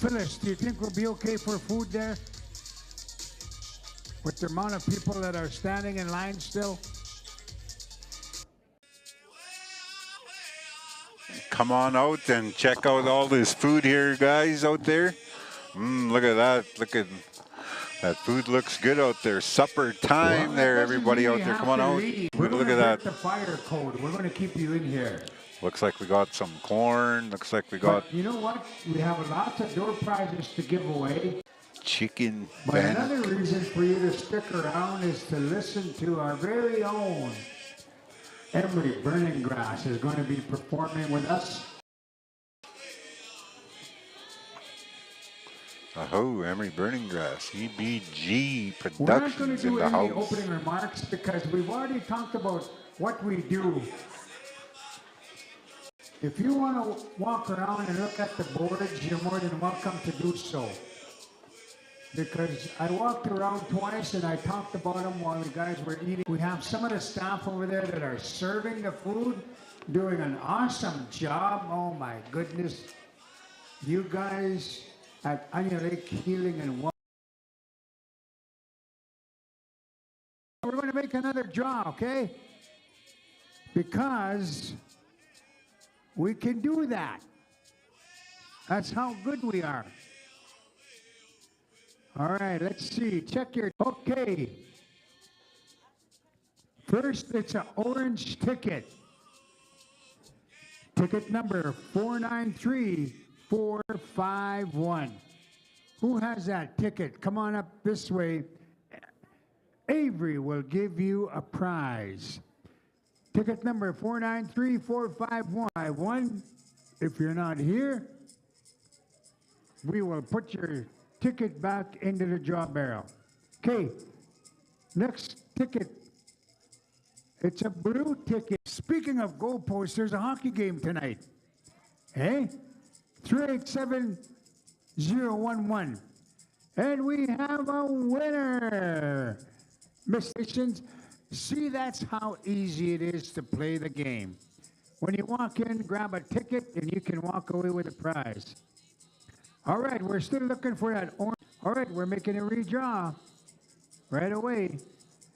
Phyllis, do you think we'll be okay for food there? With the amount of people that are standing in line still? Come on out and check out all this food here, guys, out there. Look at that. Look at that food. Looks good out there. Supper time there, everybody out there. Come on out. Look at that. The fire code. We're going to keep you in here. Looks like we got some corn. Looks like we got. But you know what? We have lots of door prizes to give away. Chicken. But another reason for you to stick around is to listen to our very own Emery Burning Grass is going to be performing with us. Oh, Emery Burning Grass, EBG Productions We're not going to do in the any house. opening remarks because we've already talked about what we do. If you want to walk around and look at the boards, you're more than welcome to do so. Because I walked around twice and I talked about them while the guys were eating. We have some of the staff over there that are serving the food, doing an awesome job. Oh my goodness. You guys at Onion Lake Healing and Wellness. We're going to make another draw, okay? Because we can do that. That's how good we are. All right, let's see. Check your... Okay. First, it's an orange ticket. Ticket number 493451. Who has that ticket? Come on up this way. Avery will give you a prize. Ticket number 493451. If you're not here, we will put your ticket back into the draw barrel. Okay, next ticket. It's a blue ticket. Speaking of goalposts, there's a hockey game tonight. Hey? 387011. And we have a winner. Miss Stations, see, that's how easy it is to play the game. When you walk in, grab a ticket, and you can walk away with a prize. All right, we're still looking for that orange. All right, we're making a redraw right away.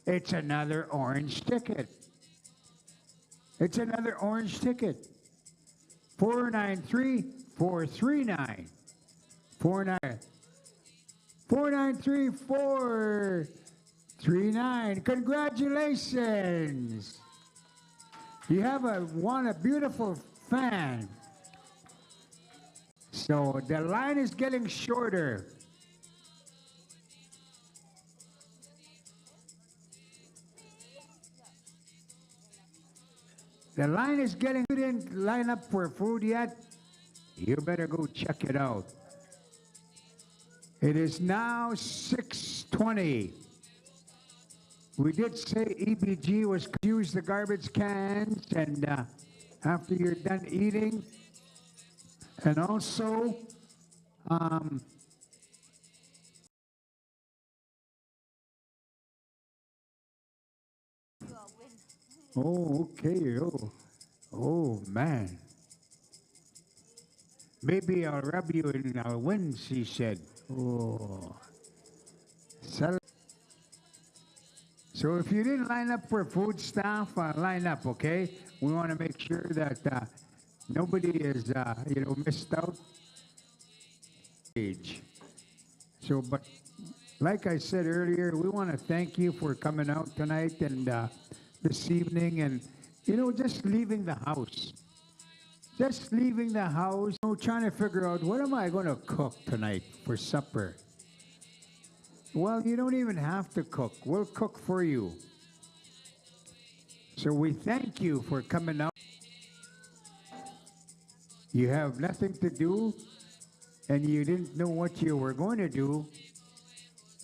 It's another orange ticket. It's another orange ticket. 493439. 493439. Congratulations. You have won a beautiful fan. So the line is getting shorter. The line is getting... You didn't line up for food yet? You better go check it out. It is now 6:20. We did say EBG was use the garbage cans and after you're done eating. And also, oh, okay. Oh, man. Maybe I'll rub you and I'll win, she said. Oh. So if you didn't line up for food staff, line up, okay? We want to make sure that nobody is, missed out. So, but like I said earlier, we want to thank you for coming out tonight and this evening and, just leaving the house. Just leaving the house, trying to figure out, what am I going to cook tonight for supper? Well, you don't even have to cook. We'll cook for you. So we thank you for coming out. You have nothing to do, and you didn't know what you were going to do,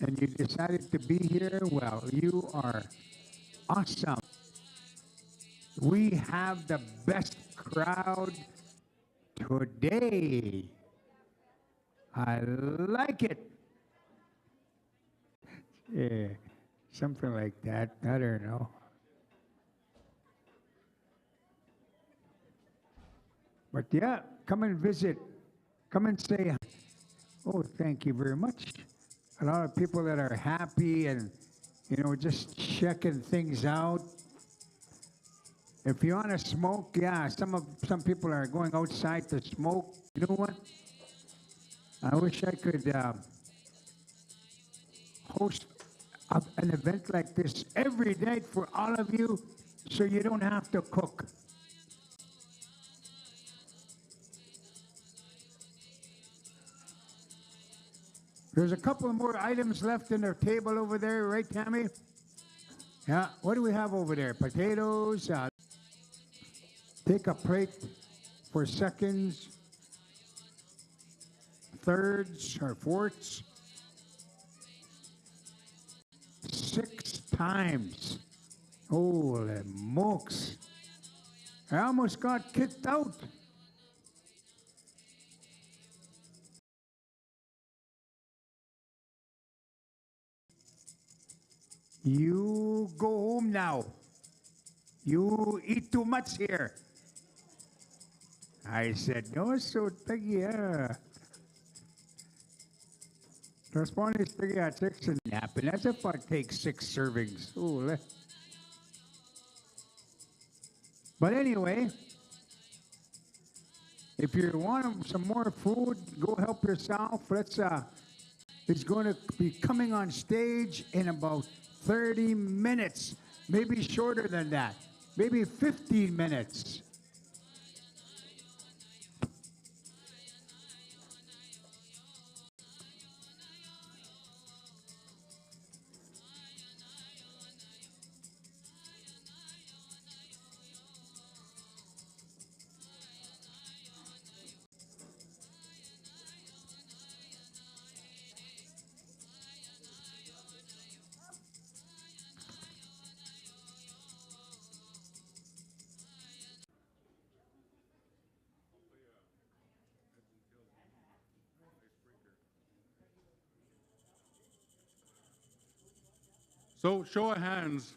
and you decided to be here. Well, you are awesome. We have the best crowd today. I like it. Yeah, something like that. I don't know. But yeah, come and visit. Come and say hi. Oh, thank you very much. A lot of people that are happy and, just checking things out. If you want to smoke, yeah, some people are going outside to smoke. You know what? I wish I could host an event like this every night for all of you so you don't have to cook. There's a couple of more items left in the table over there, right, Tammy? Yeah, what do we have over there? Potatoes. Take a plate for seconds, thirds, or fourths. 6 times. Holy smokes. I almost got kicked out. You go home now. You eat too much here. I said, no, so tagya. Respond is tagya 6 and nap. And that's if I take 6 servings. Oh, but anyway, if you want some more food, go help yourself. It's going to be coming on stage in about 30 minutes, maybe shorter than that, maybe 15 minutes. So, show of hands,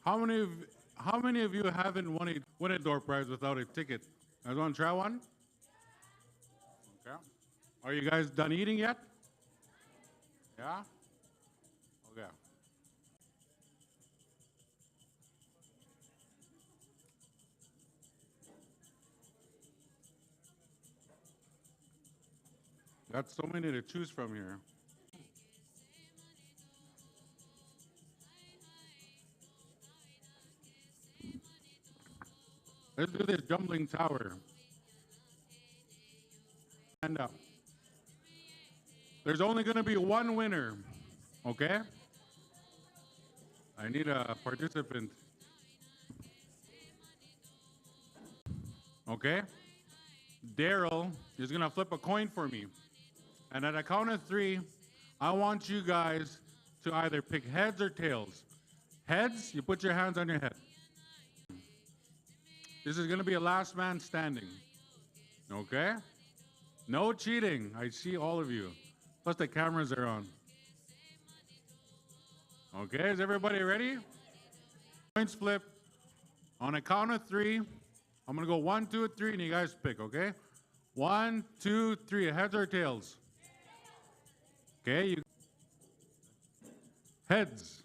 how many of you haven't won a door prize without a ticket? You guys want to try one? Okay. Are you guys done eating yet? Yeah? Okay. Got so many to choose from here. Let's do this jumbling tower. And there's only going to be one winner, okay? I need a participant. Okay? Daryl is going to flip a coin for me. And at a count of 3, I want you guys to either pick heads or tails. Heads, you put your hands on your head. This is going to be a last man standing. Okay? No cheating. I see all of you. Plus the cameras are on. Okay, is everybody ready? Coins flip. On a count of 3, I'm going to go 1, 2, 3, and you guys pick, okay? 1, 2, 3. Heads or tails? Okay, heads.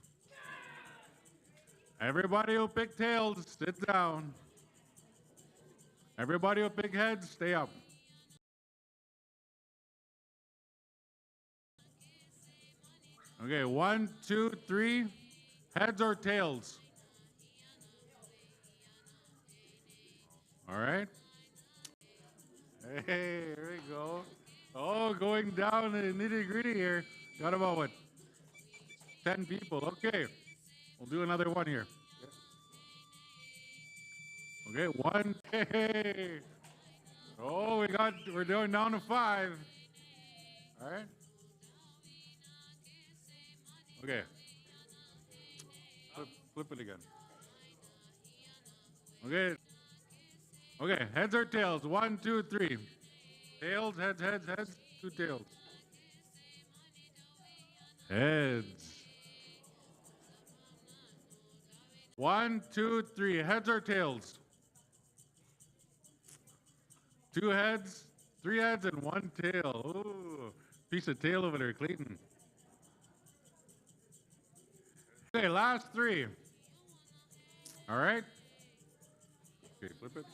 Everybody who pick tails, sit down. Everybody who pick heads, stay up. Okay, 1, 2, 3. Heads or tails? All right. Hey, here we go. Oh, going down in the nitty gritty here. Got about what? 10 people. Okay. We'll do another one here. Okay, 1. Hey. Oh, we're going down to 5. All right. Okay. Flip it again. Okay. Okay, heads or tails? 1, 2, 3. Tails, heads, heads, heads. 2 tails. Heads. 1, 2, 3. Heads or tails? 2 heads, 3 heads, and 1 tail. Ooh, piece of tail over there, Clayton. Okay, last three. All right. Okay, flip it.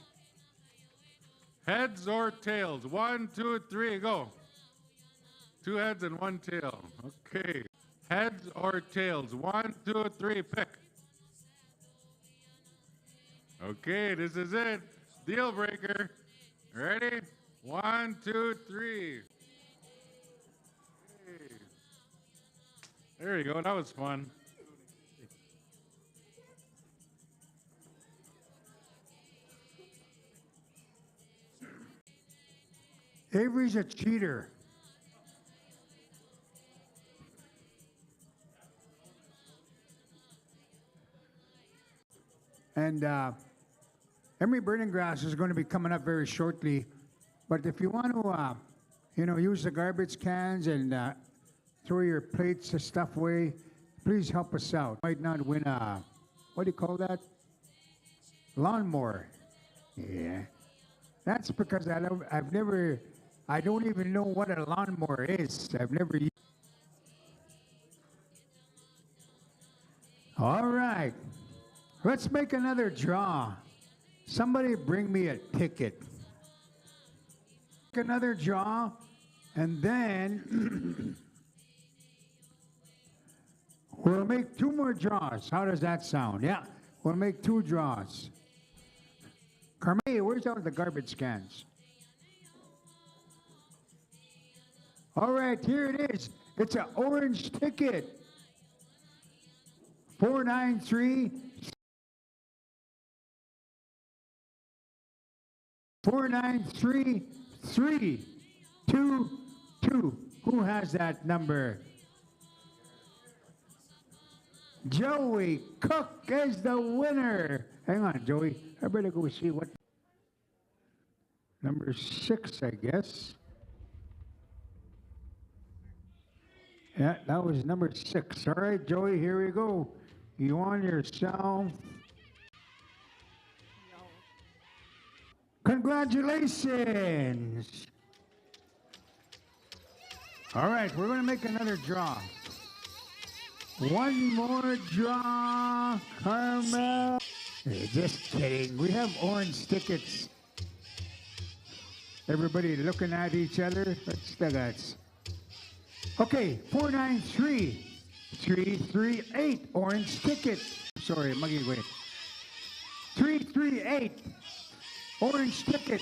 Heads or tails? 1, 2, 3, go. 2 heads and 1 tail. Okay. Heads or tails? 1, 2, 3, pick. Okay, this is it. Deal breaker. Ready? 1, 2, 3. Okay. There you go. That was fun. Avery's a cheater. And Emery Burning Grass is going to be coming up very shortly. But if you want to, use the garbage cans and throw your plates and stuff away, please help us out. Might not win a, what do you call that? Lawnmower. Yeah. That's because I don't even know what a lawnmower is. I've never used. All right. Let's make another draw. Somebody bring me a ticket. Make another draw, and then we'll make 2 more draws. How does that sound? Yeah, we'll make 2 draws. Carme, where's all the garbage cans? All right, here it is. It's an orange ticket. 493 322. Who has that number? Joey Cook is the winner. Hang on, Joey. I better go see what. Number 6, I guess. Yeah, that was number 6. All right, Joey, here we go. You won yourself. Congratulations. All right, we're going to make another draw. 1 more draw, Carmel. Hey, just kidding. We have orange tickets. Everybody looking at each other. That's the guts. Okay, 493 338 orange ticket. Sorry, Muggy, wait. 338 orange ticket.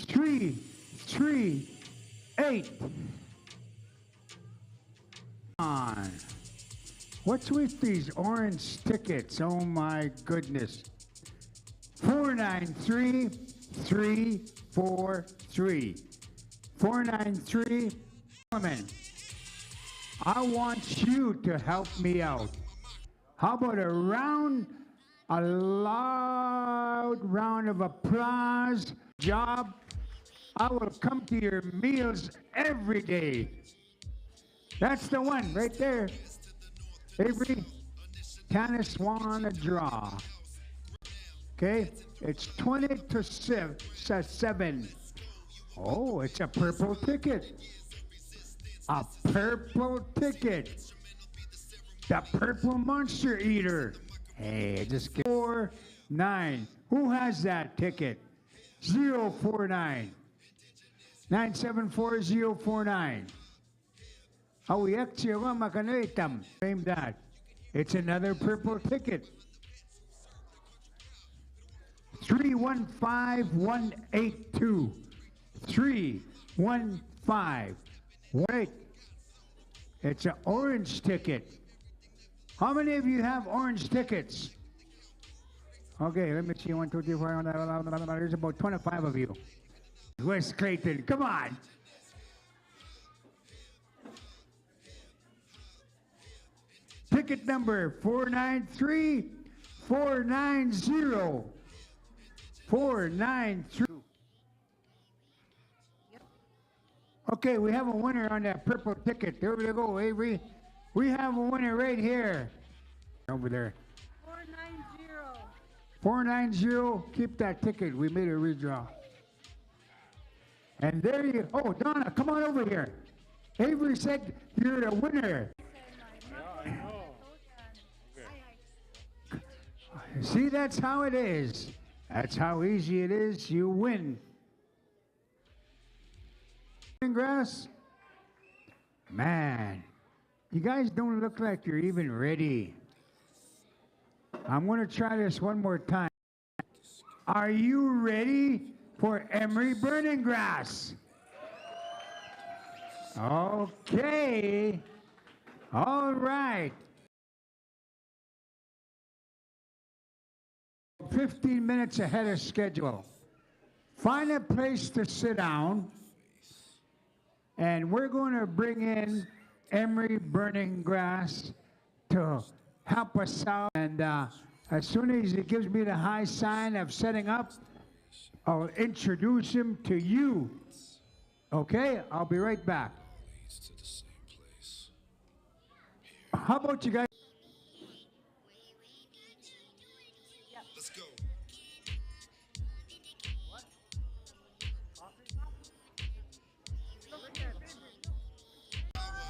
338. On. What's with these orange tickets? Oh my goodness. 493 343. 493. Women, I want you to help me out. How about a loud round of applause? Job. I will come to your meals every day. That's the one right there. Avery, Tanis won a draw. Okay, it's 20 to 7. Oh, it's a purple ticket. A purple ticket. The purple monster eater. Hey, just get 49. Who has that ticket? 049. 974049. Name that. It's another purple ticket. 315182. 315. Wait. It's an orange ticket. How many of you have orange tickets? Okay, let me see. 1, 2, 3, 4. There's about 25 of you. Where's Clayton? Come on. Ticket number 493 490 493. Okay, we have a winner on that purple ticket. There we go, Avery. We have a winner right here. Over there. 490. 490. Keep that ticket. We made a redraw. And there you. Oh, Donna, come on over here. Avery said you're the winner. Yeah, I know. See, that's how it is. That's how easy it is. You win. Grass? Man, you guys don't look like you're even ready. I'm going to try this one more time. Are you ready for Emery Burning Grass? Okay. All right. 15 minutes ahead of schedule. Find a place to sit down, and we're going to bring in Emery Burning Grass to help us out. And as soon as he gives me the high sign of setting up, I'll introduce him to you. Okay? I'll be right back. How about you guys? Let's go.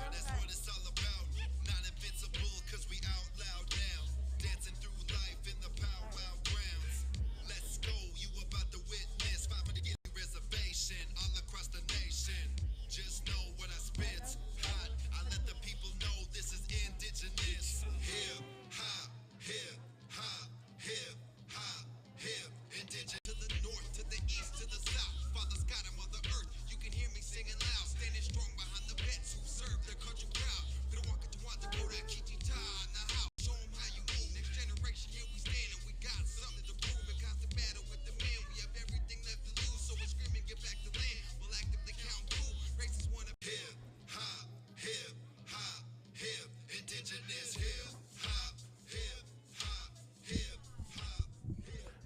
That's what it's all about. Not invincible, cause we out loud now. Dancing through life in the powwow grounds. Let's go, you about to witness 500 get reservation all across the nation. Just know what I spit hot. I let the people know this is indigenous. Hip hop, hip hop, hip hop, hip. Indigenous to the north, to the east, to the south. Father's got him on the earth. You can hear me singing loud, standing strong behind the vets who serve their country proud. We don't walk into the go to Kijita in the house. Show them how you move. Next generation, here we stand and we got something to prove. In constant battle with the man, we have everything left to lose. So we're screaming, get back to land. We'll actively count cool. Racists wanna hip hop, hip hop, hip. Indigenous hip hop, hip hop, hip hop.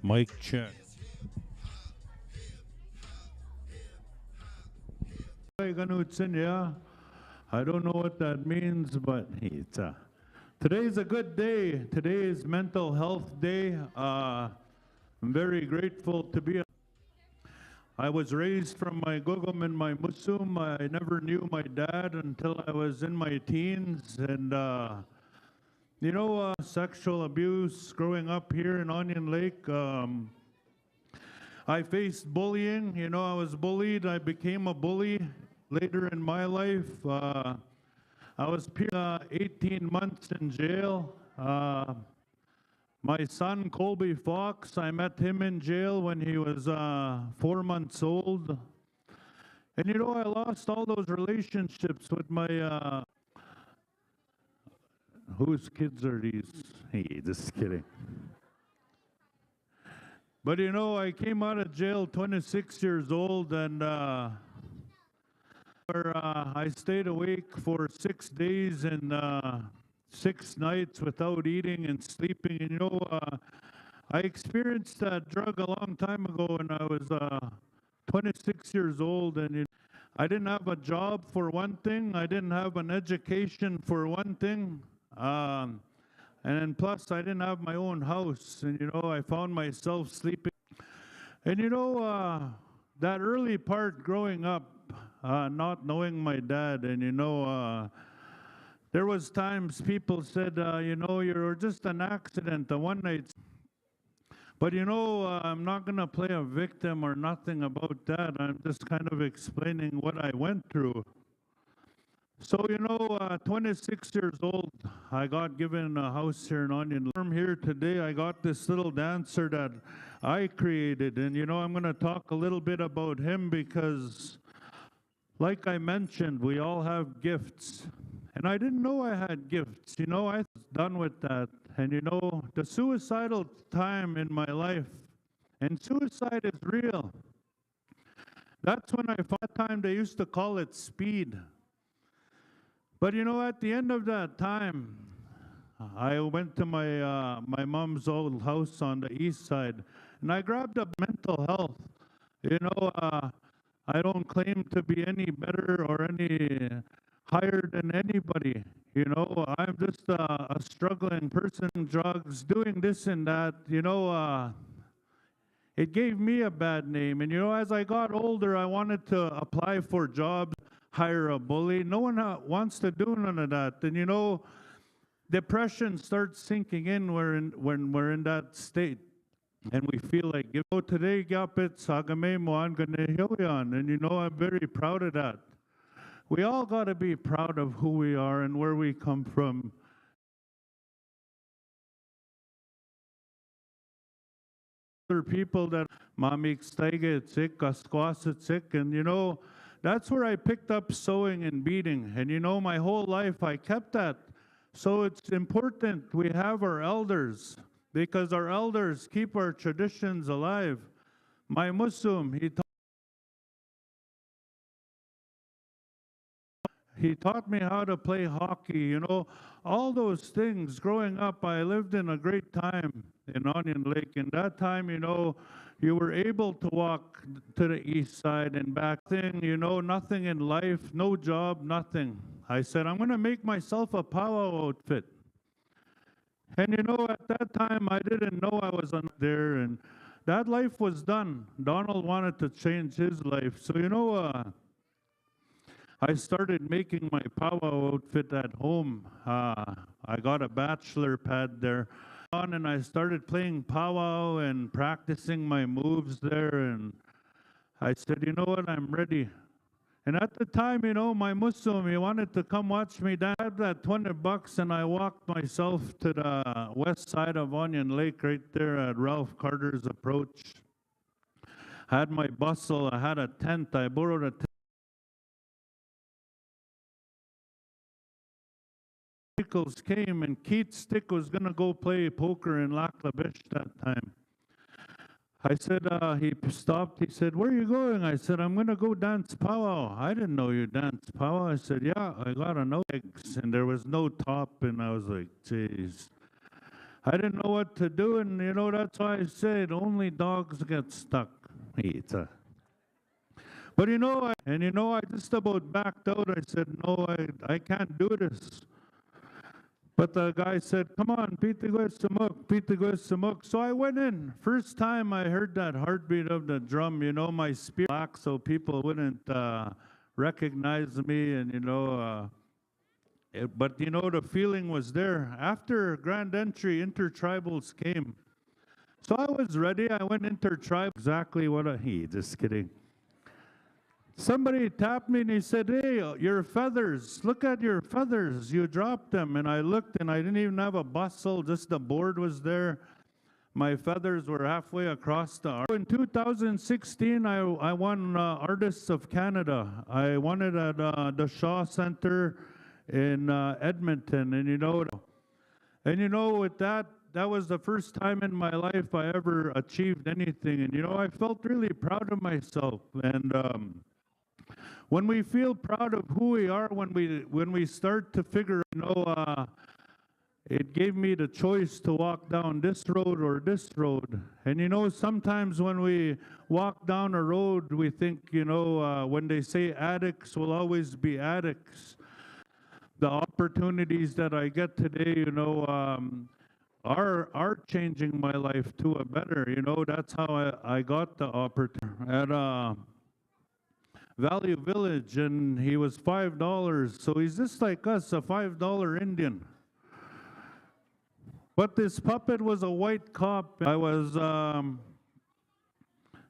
Mic check. I don't know what that means, but today's a good day. Today is Mental Health Day. I'm very grateful to be. I was raised from my gugum and my musum. I never knew my dad until I was in my teens. And, sexual abuse growing up here in Onion Lake. I faced bullying. I was bullied. I became a bully later in my life. I was 18 months in jail. My son, Colby Fox, I met him in jail when he was 4 months old. And I lost all those relationships with my, whose kids are these? Hey, just kidding. But I came out of jail 26 years old, and I stayed awake for 6 days and 6 nights without eating and sleeping. And I experienced that drug a long time ago when I was 26 years old, and I didn't have a job for one thing. I didn't have an education for one thing. And then plus I didn't have my own house, and I found myself sleeping. And that early part growing up, not knowing my dad, and there was times people said, you're just an accident, a one night. But I'm not gonna play a victim or nothing about that. I'm just kind of explaining what I went through. So 26 years old, I got given a house here in Onion. I'm here today. I got this little dancer that I created, and I'm going to talk a little bit about him because, like I mentioned, we all have gifts, and I didn't know I had gifts. I was done with that, and the suicidal time in my life, and suicide is real. That's when I found time they used to call it speed. But at the end of that time, I went to my my mom's old house on the east side, and I grabbed up mental health. I don't claim to be any better or any higher than anybody. I'm just a struggling person, drugs, doing this and that. It gave me a bad name. And as I got older, I wanted to apply for jobs. hire a bully. No one wants to do none of that. And you know, depression starts sinking in when we're in that state. And we feel like, you know, today, Gapit, Sagame mo an ganehyoyan. And you know, I'm very proud of that. We all got to be proud of who we are and where we come from. Other people that mamik sick, sick, and you know, that's where I picked up sewing and beading. And you know, my whole life I kept that. So it's important we have our elders, because our elders keep our traditions alive. My Muslim, he taught me how to play hockey, you know, all those things. Growing up, I lived in a great time in Onion Lake. In that time, you know, you were able to walk to the east side and back. You know, nothing in life, no job, nothing. I said, I'm going to make myself a powwow outfit. And you know, at that time, I didn't know I was there, and that life was done. Donald wanted to change his life. So, you know, I started making my powwow outfit at home. I got a bachelor pad there. And I started playing powwow and practicing my moves there. And I said, you know what, I'm ready. And at the time, you know, my Muslim, he wanted to come watch me dance. I had that $20 and I walked myself to the west side of Onion Lake right there at Ralph Carter's approach. I had my bustle, I had a tent, I borrowed a tent. Came and Keith Stick was going to go play poker in Lac La Biche that time. I said, he stopped. He said, where are you going? I said, I'm going to go dance powwow. I didn't know you dance powwow. I said, yeah, I got no eggs. And there was no top. And I was like, geez. I didn't know what to do. And, you know, that's why I said only dogs get stuck. But, you know, I just about backed out. I said, no, I can't do this. But the guy said, come on, Pita Samuk. So I went in. First time I heard that heartbeat of the drum, you know, my spirit back so people wouldn't recognize me. And, you know, but, you know, the feeling was there. After Grand Entry, Intertribals came. So I was ready. I went Intertribal. Exactly what just kidding. Somebody tapped me and he said, hey, your feathers, look at your feathers. You dropped them. And I looked and I didn't even have a bustle, just the board was there. My feathers were halfway across the arm. In 2016, I won Artists of Canada. I won it at the Shaw Center in Edmonton. And you know, with that was the first time in my life I ever achieved anything. And, you know, I felt really proud of myself. And when we feel proud of who we are, when we start to figure, you know, it gave me the choice to walk down this road or this road. And you know, sometimes when we walk down a road, we think, you know, when they say addicts will always be addicts. The opportunities that I get today, you know, are changing my life to a better. You know, that's how I got the opportunity at Value Village, and he was $5. So he's just like us, a $5 Indian. But this puppet was a white cop. I was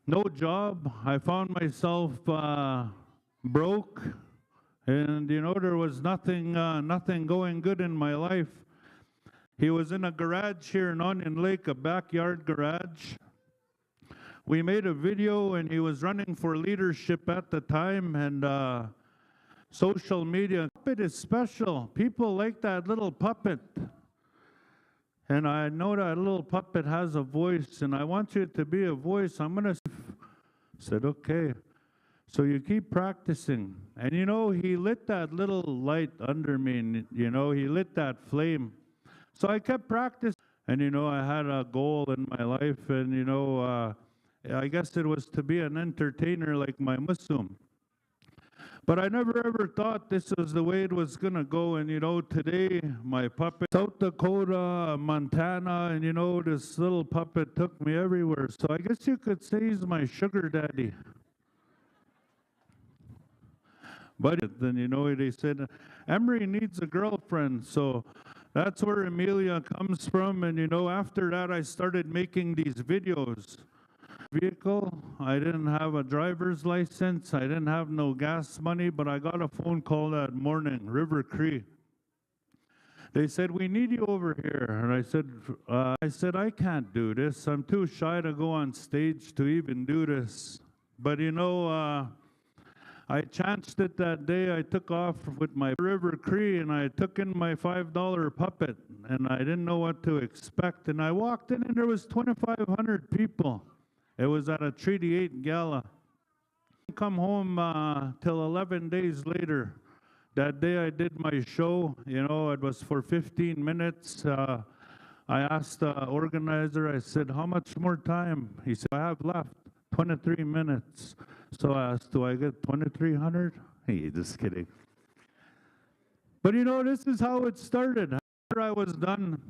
no job. I found myself broke, and you know, there was nothing going good in my life. He was in a garage here in Onion Lake, a backyard garage. We made a video, and he was running for leadership at the time, and social media. Puppet is special. People like that little puppet. And I know that little puppet has a voice, and I want you to be a voice. I'm going to said, okay. So you keep practicing. And you know, he lit that little light under me, and you know, he lit that flame. So I kept practicing. And you know, I had a goal in my life, and you know, I guess it was to be an entertainer like my Muslim. But I never ever thought this was the way it was going to go. And, you know, today my puppet, South Dakota, Montana, and, you know, this little puppet took me everywhere. So I guess you could say he's my sugar daddy. But then, you know, they said, Emery needs a girlfriend. So that's where Amelia comes from. And, you know, after that, I started making these videos. Vehicle, I didn't have a driver's license. I didn't have no gas money, but I got a phone call that morning, River Cree. They said, we need you over here. And I said, I can't do this. I'm too shy to go on stage to even do this. But, you know, I chanced it that day. I took off with my River Cree and I took in my $5 puppet and I didn't know what to expect. And I walked in and there was 2,500 people. It was at a Treaty 8 gala. Come home till 11 days later. That day I did my show, you know, it was for 15 minutes. I asked the organizer, I said, how much more time? He said, I have left 23 minutes. So I asked, do I get 2,300? Hey, just kidding. But you know, this is how it started. After I was done,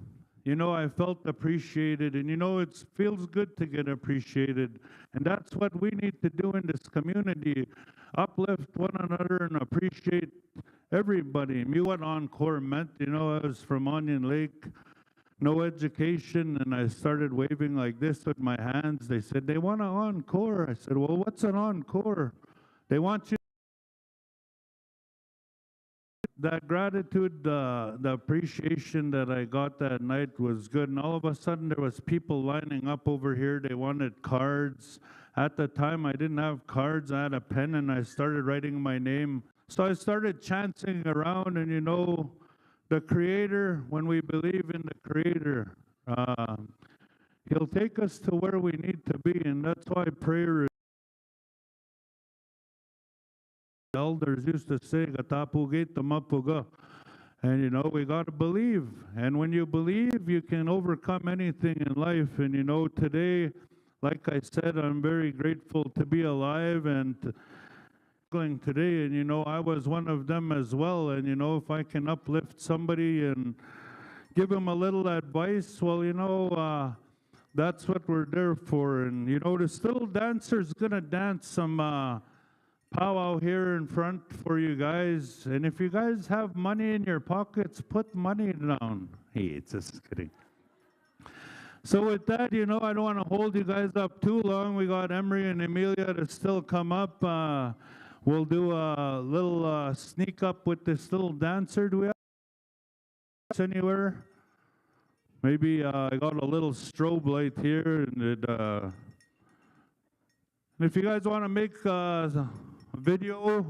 you know, I felt appreciated. And you know, it feels good to get appreciated. And that's what we need to do in this community. Uplift one another and appreciate everybody. Me what Encore meant, you know, I was from Onion Lake. No education, and I started waving like this with my hands. They said, they want an encore. I said, well, what's an encore? They want you. That gratitude, the appreciation that I got that night was good. And all of a sudden, there was people lining up over here. They wanted cards. At the time, I didn't have cards. I had a pen, and I started writing my name. So I started chanting around, and you know, the Creator, when we believe in the Creator, He'll take us to where we need to be, and that's why prayer is. Elders used to say, "Gatapugit tamapuga," and you know, we got to believe. And when you believe, you can overcome anything in life. And you know, today, like I said, I'm very grateful to be alive and today, and you know, I was one of them as well. And you know, if I can uplift somebody and give them a little advice, well, you know, that's what we're there for. And you know, the still dancer's gonna dance some powwow here in front for you guys. And if you guys have money in your pockets, put money down. Hey, it's just kidding. So with that, you know, I don't want to hold you guys up too long. We got Emery and Amelia to still come up. We'll do a little sneak up with this little dancer. Do we have anywhere? Maybe I got a little strobe light here. And if you guys want to make a video,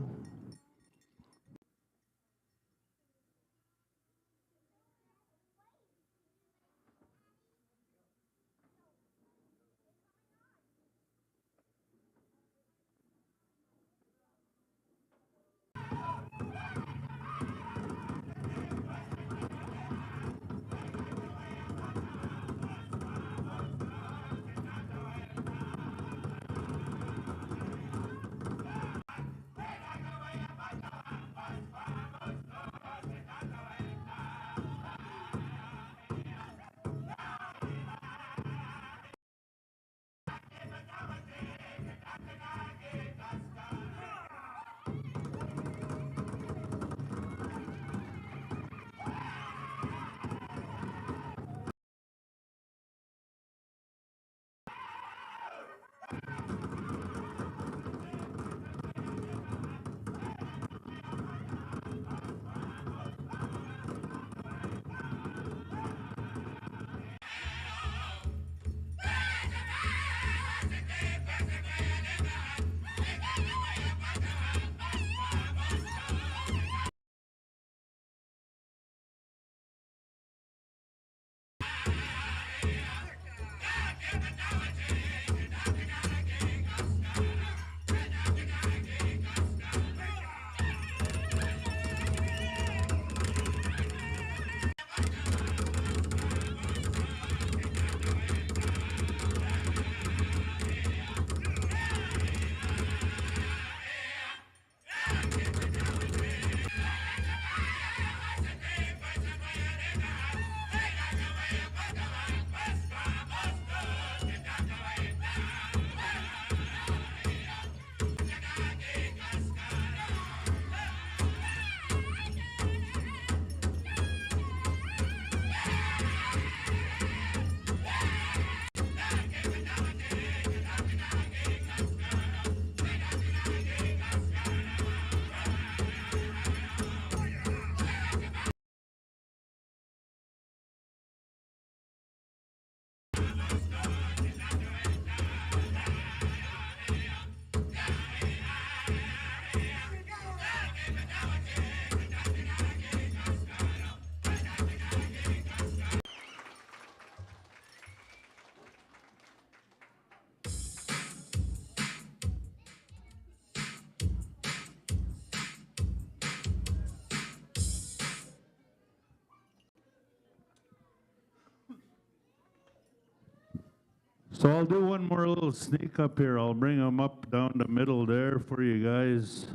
So I'll do one more little sneak up here. I'll bring them up down the middle there for you guys.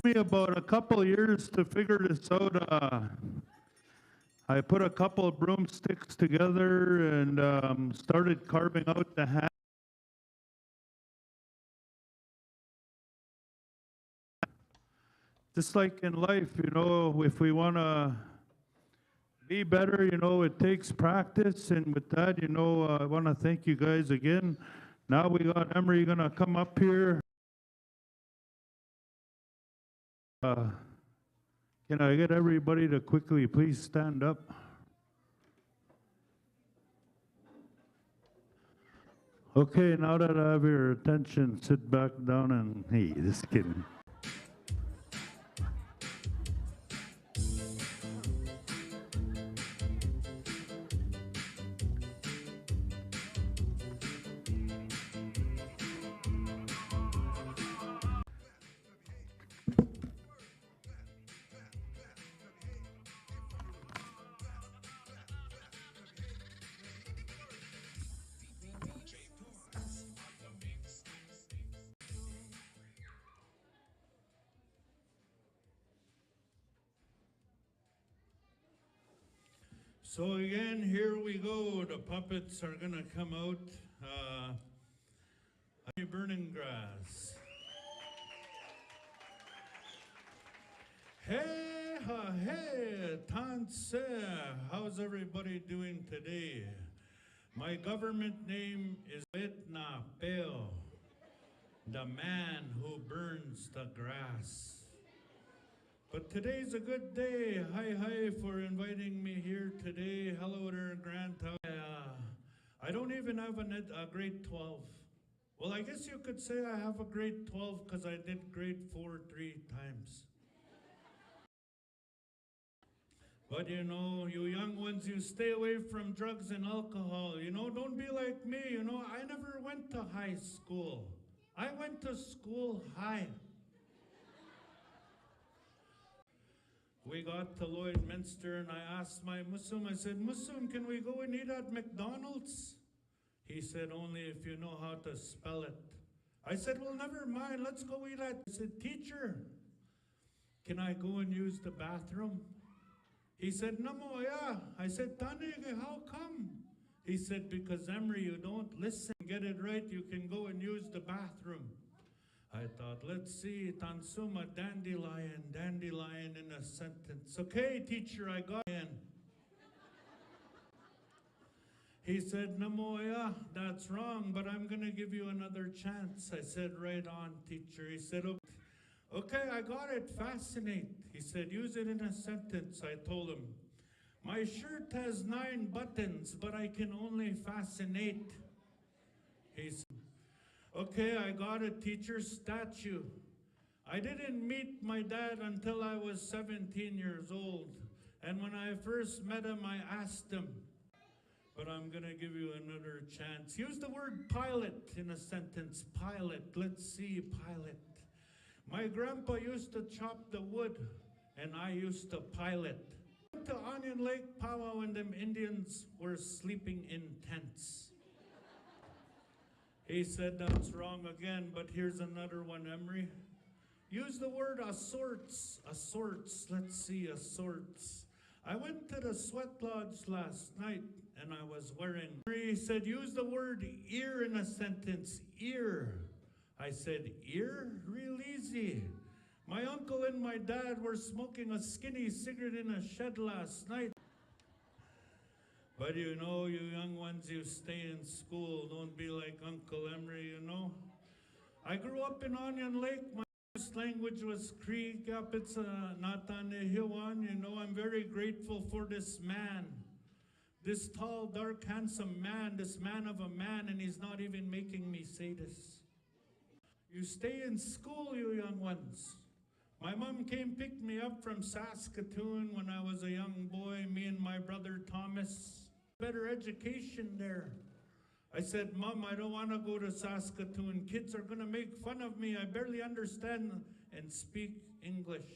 Me about a couple years to figure this out. I put a couple of broomsticks together and started carving out the hand. Just like in life, you know, if we want to be better, you know, it takes practice. And with that, you know, I want to thank you guys again. Now we got Emery going to come up here. Can I get everybody to quickly please stand up? Okay, now that I have your attention, sit back down and, hey, just kidding. So again, here we go. The puppets are gonna come out. Burning grass. Hey, ha, hey, Tanse. How's everybody doing today? My government name is Etna Peo, the man who burns the grass. But today's a good day. Hi for inviting me here today. Hello there, Grant. I don't even have a grade 12. Well, I guess you could say I have a grade 12 because I did grade 4 3 times. But you know, you young ones, you stay away from drugs and alcohol. You know, don't be like me. You know, I never went to high school. I went to school high. We got to Lloydminster and I asked my Muslim, I said, Muslim, can we go and eat at McDonald's? He said, only if you know how to spell it. I said, well, never mind, let's go eat at. I said, teacher, can I go and use the bathroom? He said, Namo, yeah. I said, Tanig, how come? He said, because Emery, you don't listen, get it right, you can go and use the bathroom. I thought, let's see, Tansuma, dandelion in a sentence. Okay, teacher, I got in. He said, Namoya, that's wrong, but I'm going to give you another chance. I said, right on, teacher. He said, okay, I got it. Fascinate. He said, use it in a sentence. I told him, my shirt has 9 buttons, but I can only fascinate. He said, okay, I got it, teacher. Statue. I didn't meet my dad until I was 17 years old. And when I first met him, I asked him, but I'm going to give you another chance. Use the word pilot in a sentence. Pilot. Let's see, pilot. My grandpa used to chop the wood, and I used to pilot. Went to Onion Lake powwow when them Indians were sleeping in tents. He said, that's wrong again, but here's another one, Emery. Use the word assorts. Assorts. Let's see, assorts. I went to the sweat lodge last night, and I was wearing. He said, use the word ear in a sentence. Ear. I said, ear? Real easy. My uncle and my dad were smoking a skinny cigarette in a shed last night. But you know, you young ones, you stay in school. Don't be like Uncle Emery, you know. I grew up in Onion Lake. My first language was Cree, Kapitsa, Natanihiwan. You know, I'm very grateful for this man. This tall, dark, handsome man, this man of a man, and he's not even making me say this. You stay in school, you young ones. My mom came pick me up from Saskatoon when I was a young boy, me and my brother Thomas. Better education there. I said, Mom, I don't want to go to Saskatoon. Kids are going to make fun of me. I barely understand and speak English.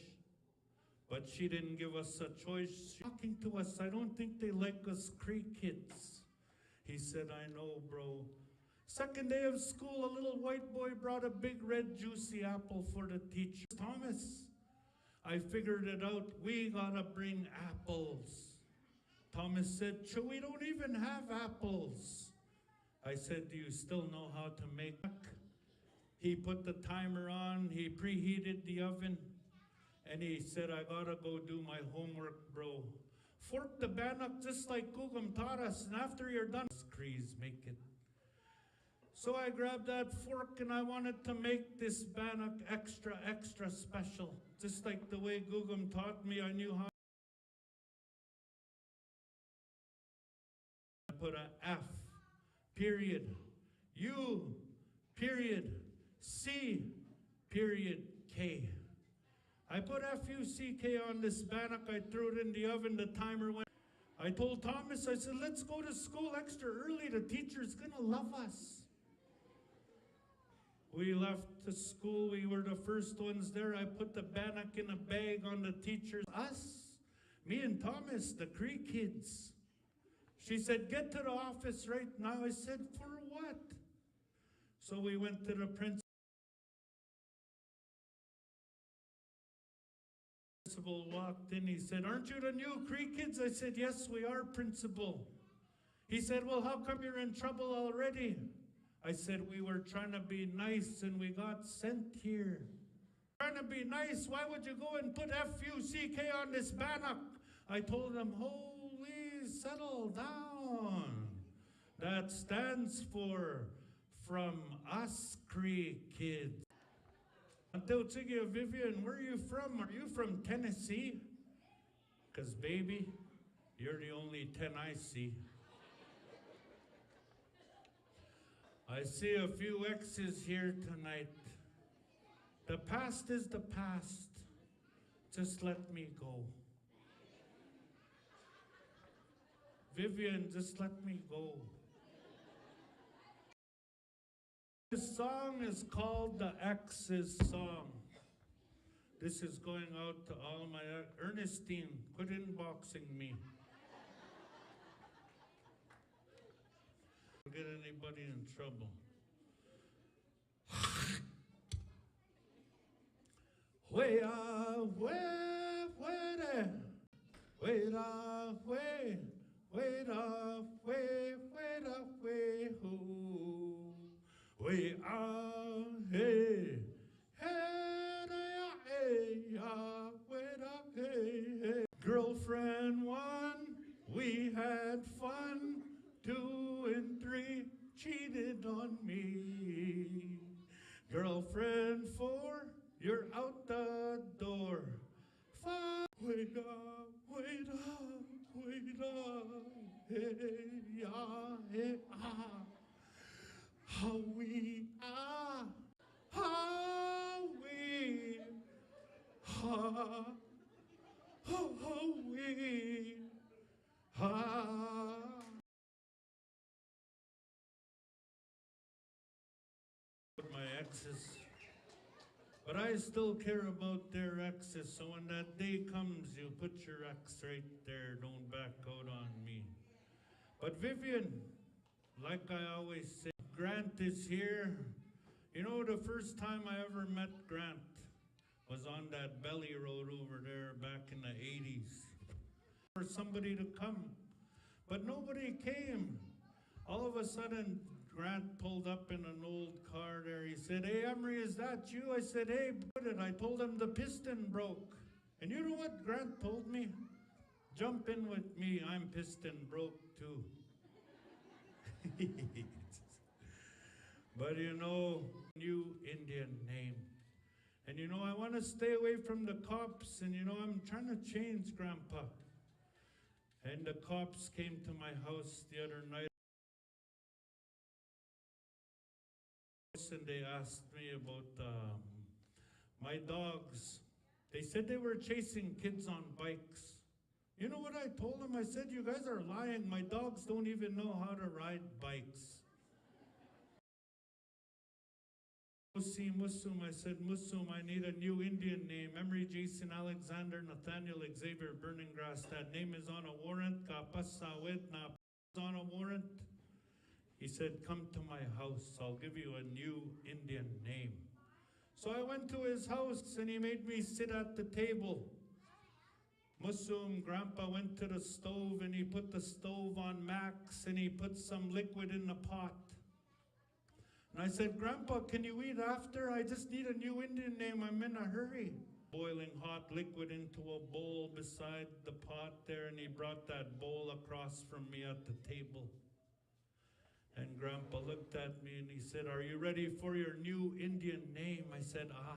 But she didn't give us a choice. Talking to us, I don't think they like us Cree kids. He said, I know, bro. Second day of school, a little white boy brought a big red juicy apple for the teacher. Thomas, I figured it out. We gotta bring apples. Thomas said, we don't even have apples. I said, do you still know how to make? He put the timer on, he preheated the oven, and he said, I gotta go do my homework, bro. Fork the bannock just like Gugum taught us, and after you're done, Crees make it. So I grabbed that fork and I wanted to make this bannock extra, extra special. Just like the way Gugum taught me, I knew how. I put a F, period, U, period, C, period, K. I put F-U-C-K on this bannock, I threw it in the oven, the timer went. I told Thomas, I said, let's go to school extra early, the teacher's gonna love us. We left to school, we were the first ones there. I put the bannock in a bag on the teacher's, us, me and Thomas, the Cree kids. She said, get to the office right now. I said, for what? So we went to the principal. Principal walked in, he said, aren't you the new Cree kids? I said, yes, we are, principal. He said, well, how come you're in trouble already? I said, we were trying to be nice and we got sent here. Trying to be nice, why would you go and put F-U-C-K on this bannock? I told him, holy, settle down. That stands for from us Cree kids. Until Tiggy Vivian, where are you from? Are you from Tennessee? Because baby, you're the only 10 I see. I see a few X's here tonight. The past is the past. Just let me go. Vivian, just let me go. This song is called the X's Song. This is going out to all my Ernestine, quit inboxing me. Don't get anybody in trouble. Way up, way, way, way up, way, way up, way, way up, way, ho. Way up, hey, hey, hey. Girlfriend one, we had fun. 2 hey, ya, hey, ah. Howie, ah. Howie, ha. Howie, ha. My exes. But I still care about their exes, so when that day comes, you put your ex right there, don't back out on me. But Vivian, like I always say, Grant is here. You know, the first time I ever met Grant was on that belly road over there back in the 80s. For somebody to come, but nobody came. All of a sudden, Grant pulled up in an old car there. He said, "Hey, Emery, is that you?" I said, "Hey, put it." I told him the piston broke. And you know what Grant told me? "Jump in with me, I'm piston broke too." But you know, new Indian name. And you know, I want to stay away from the cops, and you know, I'm trying to change, Grandpa. And the cops came to my house the other night. And they asked me about my dogs. They said they were chasing kids on bikes. You know what I told them? I said, "You guys are lying. My dogs don't even know how to ride bikes." See Musum, I said, "Musum, I need a new Indian name. Emery Jason Alexander Nathaniel Xavier Burning Grass. That name is on a warrant. Kapasawit na on a warrant." He said, "Come to my house. I'll give you a new Indian name." So I went to his house and he made me sit at the table. Musum, Grandpa went to the stove and he put the stove on max and he put some liquid in the pot. And I said, "Grandpa, can you eat after? I just need a new Indian name. I'm in a hurry." Boiling hot liquid into a bowl beside the pot there, and he brought that bowl across from me at the table. And Grandpa looked at me and he said, "Are you ready for your new Indian name?" I said, "Ah."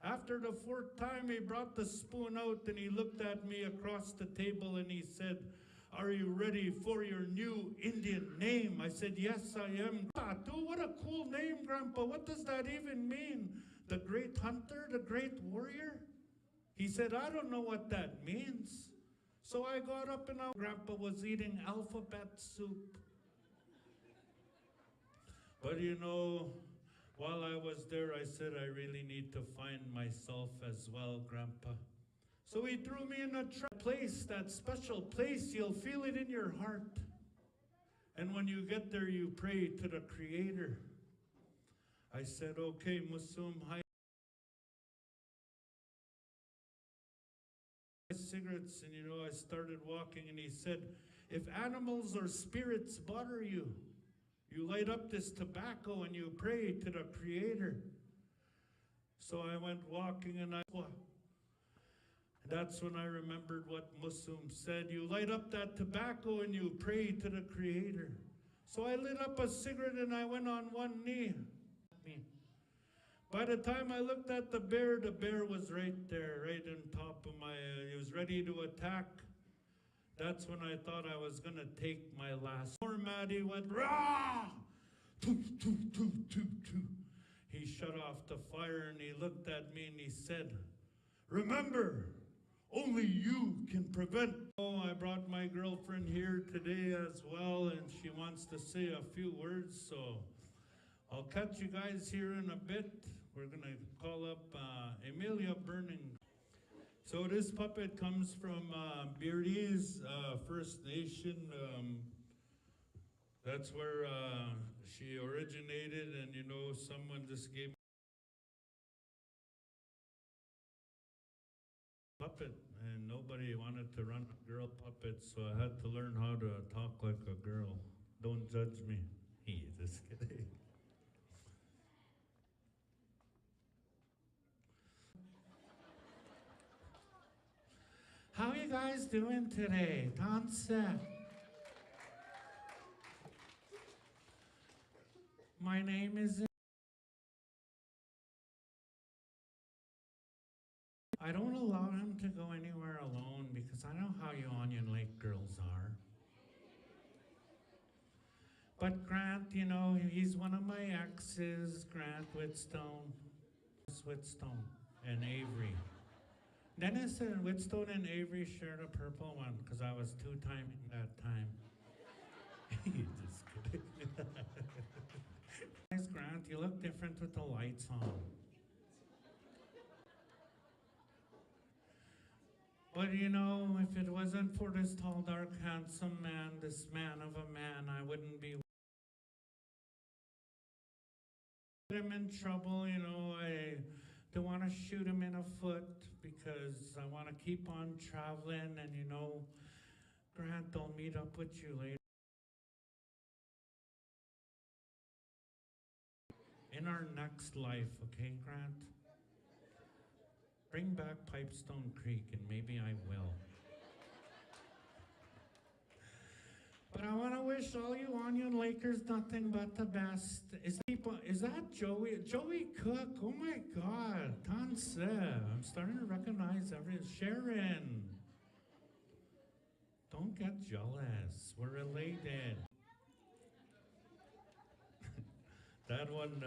After the fourth time, he brought the spoon out and he looked at me across the table and he said, "Are you ready for your new Indian name?" I said, "Yes, I am." Dude, what a cool name, Grandpa. What does that even mean? The great hunter, the great warrior? He said, "I don't know what that means." So I got up and Grandpa was eating alphabet soup. But you know, while I was there, I said, "I really need to find myself as well, Grandpa." So he threw me in a place, that special place, you'll feel it in your heart. And when you get there, you pray to the Creator. I said, "Okay, Musum, hi." Cigarettes, and you know, I started walking, and he said, "If animals or spirits bother you, you light up this tobacco and you pray to the Creator." So I went walking and that's when I remembered what Musum said. You light up that tobacco and you pray to the Creator. So I lit up a cigarette and I went on one knee. By the time I looked at the bear was right there, right on top of my, he was ready to attack. That's when I thought I was gonna take my last. Poor Maddie went, "Rah! Toot, toot, toot, toot, toot." He shut off the fire and he looked at me and he said, "Remember, only you can prevent." Oh, I brought my girlfriend here today as well, and she wants to say a few words, so I'll catch you guys here in a bit. We're gonna call up Emilia Burning. So this puppet comes from Beardy's First Nation. That's where she originated, and you know, someone just gave me a puppet, and nobody wanted to run a girl puppet, so I had to learn how to talk like a girl. Don't judge me. Just kidding. How are you guys doing today? Dance. My name is... I don't allow him to go anywhere alone because I know how you Onion Lake girls are. But Grant, you know, he's one of my exes, Grant Whitstone and Avery. Dennis and Whitstone and Avery shared a purple one because I was two-timing that time. Just kidding. Nice, Grant, you look different with the lights on. But you know, if it wasn't for this tall, dark, handsome man, this man of a man, I wouldn't be. Him in trouble, you know, I don't want to shoot him in the foot because I want to keep on traveling, and you know, Grant, I'll meet up with you later. In our next life, okay, Grant? Bring back Pipestone Creek and maybe I will. But I want to wish all you Onion Lakers nothing but the best. Is that Joey? Joey Cook, oh my God. Tanse, I'm starting to recognize everyone. Sharon. Don't get jealous, we're related. That one,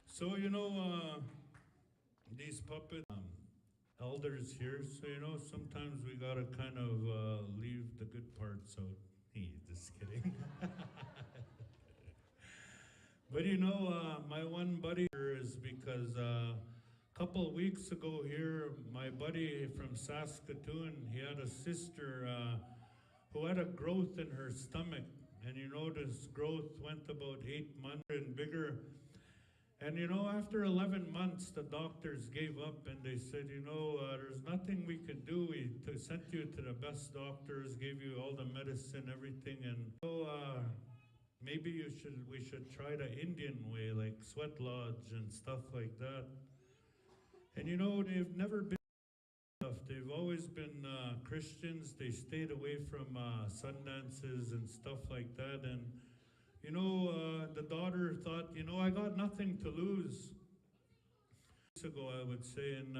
so you know, these puppet elders here, so you know, sometimes we gotta kind of leave the good parts out. Hey, just kidding. But you know, my one buddy is because a couple weeks ago here, my buddy from Saskatoon, he had a sister who had a growth in her stomach, and you know, this growth went about 8 months and bigger. And you know, after 11 months, the doctors gave up and they said, you know, there's nothing we could do. We sent you to the best doctors, gave you all the medicine, everything, and so maybe we should try the Indian way, like sweat lodge and stuff like that. And you know, they've never been stuff. They've always been Christians. They stayed away from sundances and stuff like that. And you know, the daughter thought, you know, I got nothing to lose. Weeks ago, I would say, and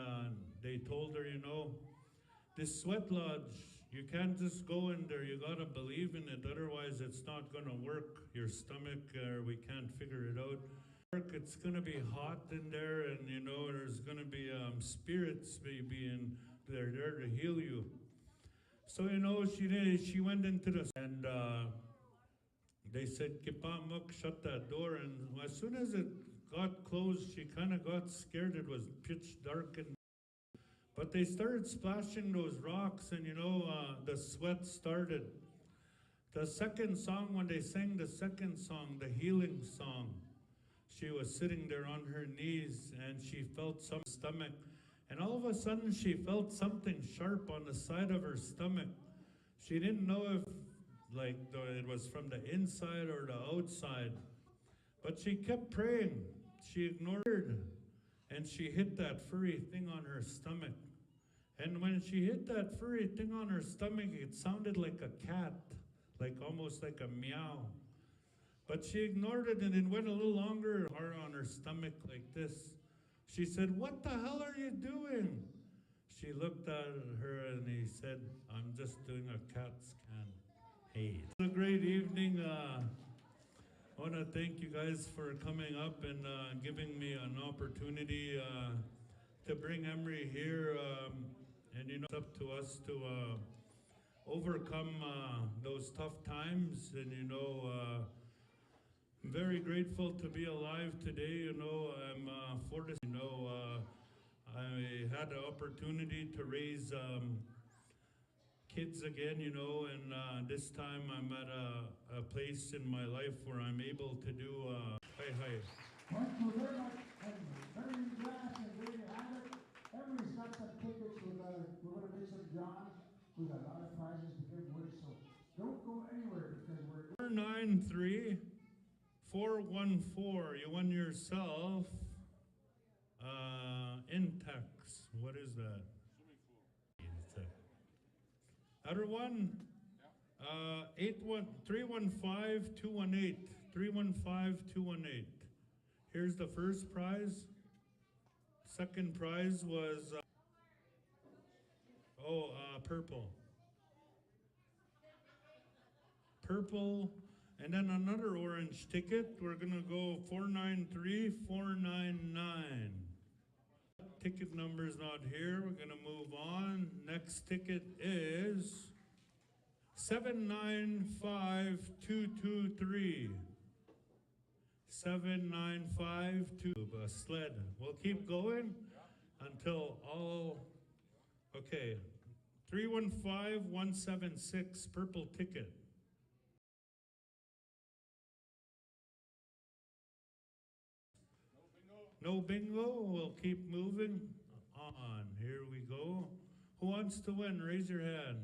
they told her, you know, this sweat lodge, you can't just go in there. You gotta believe in it, otherwise it's not gonna work. Your stomach, we can't figure it out. It's gonna be hot in there, and you know, there's gonna be spirits maybe in there to heal you. So you know, she went into the and. They said, Kipamuk, shut that door. And as soon as it got closed, she kind of got scared. It was pitch dark. But they started splashing those rocks, and you know, the sweat started. The second song, when they sang the second song, the healing song, she was sitting there on her knees, and she felt some stomach. And all of a sudden, she felt something sharp on the side of her stomach. She didn't know if it was from the inside or the outside. But she kept praying. She ignored, and she hit that furry thing on her stomach. And when she hit that furry thing on her stomach, it sounded like a cat, like almost like a meow. But she ignored it, and it went a little longer, hard on her stomach like this. She said, "What the hell are you doing?" She looked at her, and he said, "I'm just doing a CAT scan." Hey, it's a great evening. I want to thank you guys for coming up and giving me an opportunity to bring Emery here. And you know, it's up to us to overcome those tough times. And you know, I'm very grateful to be alive today. You know, I'm for this. You know, I had the opportunity to raise kids again, you know, and this time I'm at a place in my life where I'm able to do, hi. Thank you very much. And very glad and there you have it. Everybody's got some tickets. We're going to make some John. We got a lot of prizes to give away, so don't go anywhere because we're 493 414. You won yourself Intex. What is that? Other one? 315-218. 315-218. Here's the first prize. Second prize was Oh, purple. Purple, and then another orange ticket. We're gonna go 493499. Ticket number's not here. We're gonna move on. Next ticket is 795223. 7952. A sled. We'll keep going until all. Okay. 315176. Purple ticket. No bingo. We'll keep moving on. Here we go. Who wants to win? Raise your hand.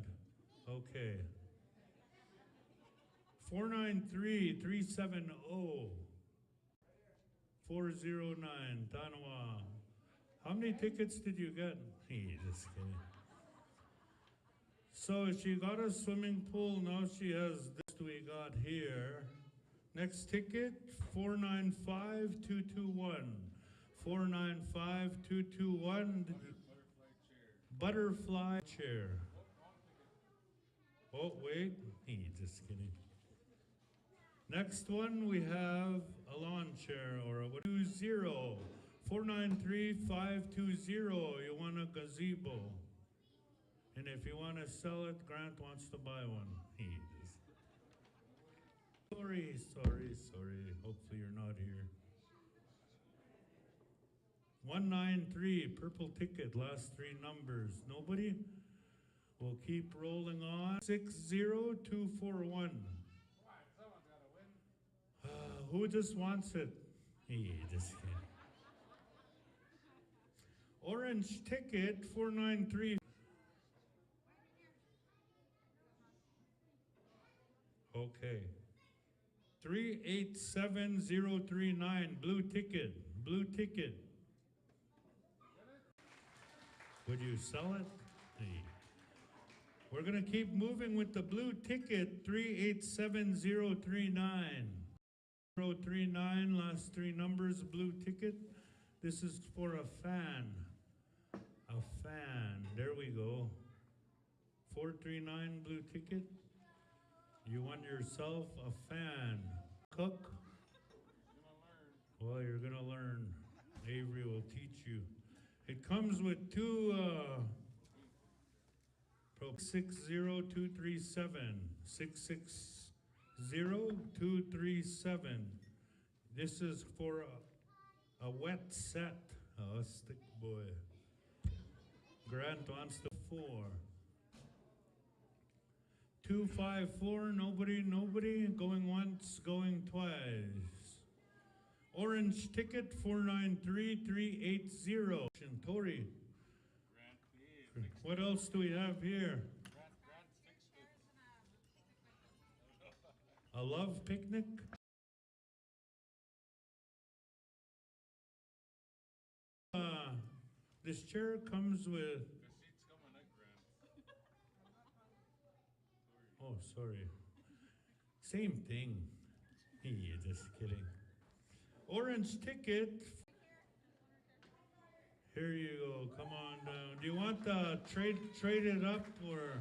Okay. 493370. 409. Tanawa. How many tickets did you get? Hey, just kidding. So she got a swimming pool. Now she has this we got here. Next ticket, 495221. 495221. Butterfly chair. Oh, wait. Hey, just kidding. Next one, we have a lawn chair or a 20. 493520. You want a gazebo. And if you want to sell it, Grant wants to buy one. He just. Sorry. Hopefully you're not here. 193, purple ticket, last three numbers. Nobody? We'll keep rolling on. 60241. Who just wants it? He just kidding. Orange ticket, 493. Okay. 387039, blue ticket. Would you sell it? Hey. We're going to keep moving with the blue ticket, 387039. 039, last three numbers, blue ticket. This is for a fan. A fan. There we go. 439, blue ticket. You want yourself a fan. Cook? Well, you're going to learn. Avery will teach you. It comes with two 60237. 660-237. This is for a wet set. Oh, stick boy. Grant wants the 4. 254, nobody. Going once, going twice. Orange ticket, 493380. Tori. What else do we have here? A love picnic? This chair comes with... Oh, sorry. Same thing. Hey, just kidding. Orange ticket. Here you go. Come on down. Do you want to trade it up or?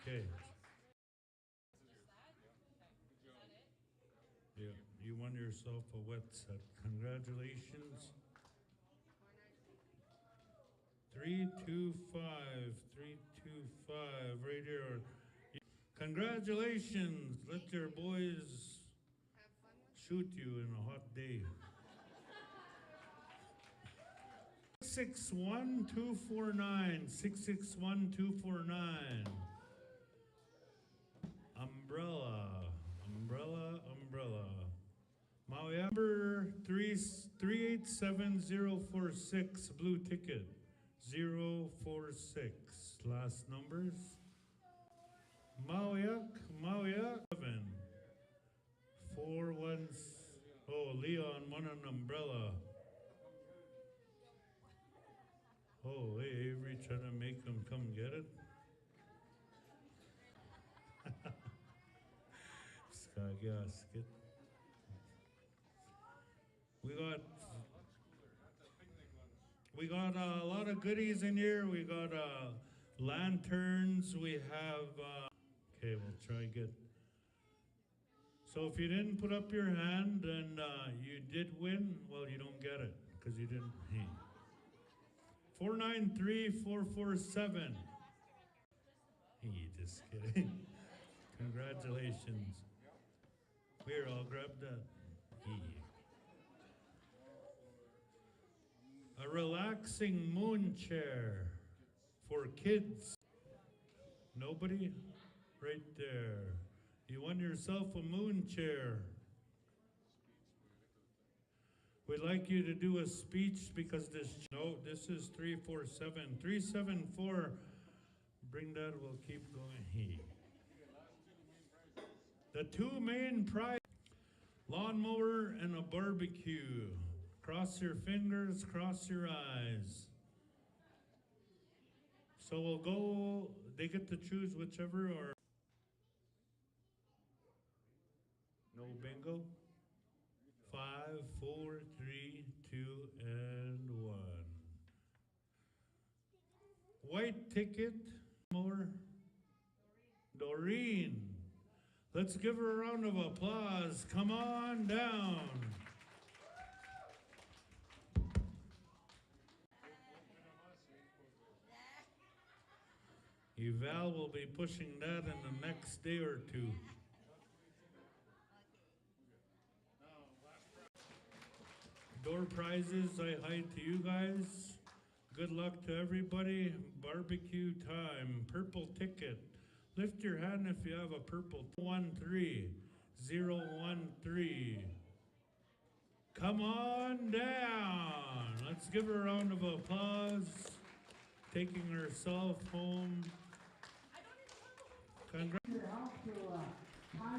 Okay. Yeah, you won yourself a wet set. Congratulations. 325, right here. Congratulations. Let your boys shoot you in a hot day. 661-249. 661-249. Umbrella. Maui number 387046. Blue ticket. 046. Last numbers. Mauyak. 7. 4 Oh, Leon won an umbrella. Oh, hey, Avery, trying to make them come get it. Skagasket. We got a lot of goodies in here. We got lanterns. We have. Okay, we'll try again. So if you didn't put up your hand and you did win, well, you don't get it because you didn't. 493447. Just kidding. Congratulations. Here, I'll grab that. A relaxing moon chair for kids. Nobody? Right there. You won yourself a moon chair. We'd like you to do a speech because this, no, this is 347. 374, bring that, we'll keep going. The two main prize, lawnmower and a barbecue. Cross your fingers, cross your eyes. So we'll go, they get to choose whichever or no bingo? 5, 4, 3, 2, and 1. White ticket, more. Doreen. Let's give her a round of applause. Come on down. Eval will be pushing that in the next day or two. Door prizes, I hide to you guys. Good luck to everybody. Barbecue time. Purple ticket. Lift your hand if you have a purple. 13013. Come on down. Let's give her a round of applause. Taking herself home. Congrats.